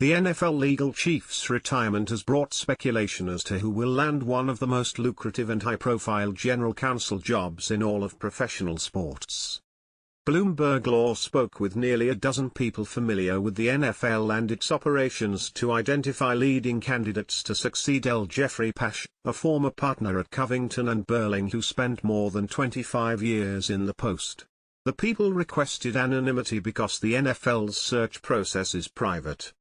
The NFL legal chief's retirement has brought speculation as to who will land one of the most lucrative and high-profile general counsel jobs in all of professional sports. Bloomberg Law spoke with nearly a dozen people familiar with the NFL and its operations to identify leading candidates to succeed L. Jeffrey Pash, a former partner at Covington and Burling who spent more than 25 years in the post. The people requested anonymity because the NFL's search process is private.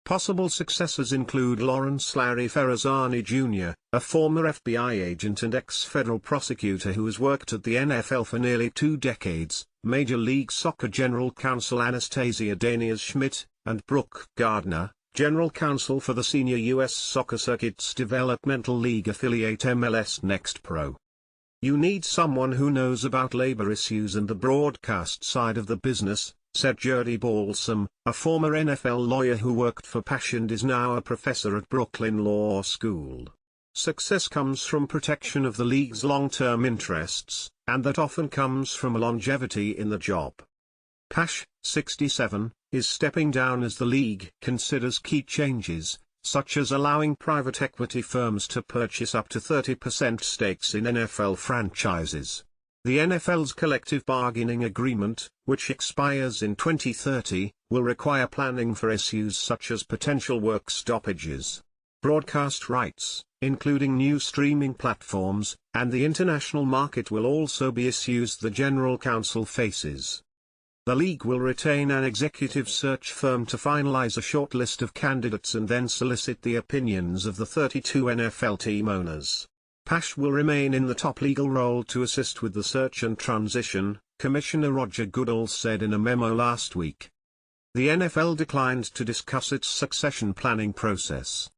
Possible successors include Lawrence Larry Ferrazani Jr., a former FBI agent and ex-federal prosecutor who has worked at the NFL for nearly 2 decades, Major League Soccer General Counsel Anastasia Daniers-Schmidt, and Brooke Gardner, General Counsel for the senior U.S. Soccer Circuit's developmental league affiliate MLS Next Pro. You need someone who knows about labor issues and the broadcast side of the business, said Jody Balsam, a former NFL lawyer who worked for Pash and is now a professor at Brooklyn Law School. Success comes from protection of the league's long-term interests, and that often comes from a longevity in the job. Pash, 67, is stepping down as the league considers key changes, such as allowing private equity firms to purchase up to 30% stakes in NFL franchises. The NFL's collective bargaining agreement, which expires in 2030, will require planning for issues such as potential work stoppages, broadcast rights, including new streaming platforms, and the international market will also be issues the general counsel faces. The league will retain an executive search firm to finalize a short list of candidates and then solicit the opinions of the 32 NFL team owners. Pash will remain in the top legal role to assist with the search and transition, Commissioner Roger Goodell said in a memo last week. The NFL declined to discuss its succession planning process.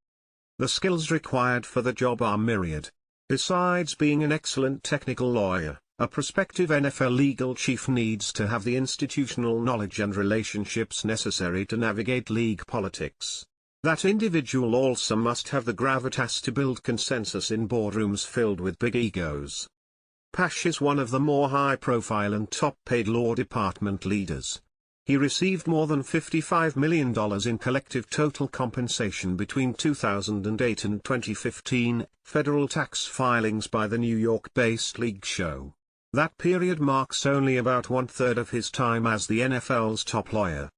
The skills required for the job are myriad. Besides being an excellent technical lawyer, a prospective NFL legal chief needs to have the institutional knowledge and relationships necessary to navigate league politics. That individual also must have the gravitas to build consensus in boardrooms filled with big egos. Pash is one of the more high-profile and top-paid Law Department leaders. He received more than $55 million in collective total compensation between 2008 and 2015, federal tax filings by the New York-based league show. That period marks only about 1/3 of his time as the NFL's top lawyer.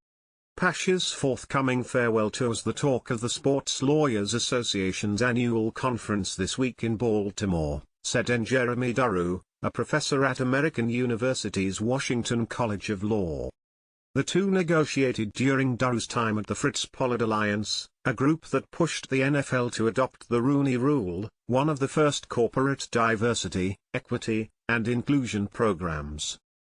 Pash's forthcoming farewell tours the talk of the Sports Lawyers Association's annual conference this week in Baltimore, said N. Jeremy Daru, a professor at American University's Washington College of Law. The two negotiated during Daru's time at the Fritz Pollard Alliance, a group that pushed the NFL to adopt the Rooney Rule, one of the first corporate diversity, equity, and inclusion programs.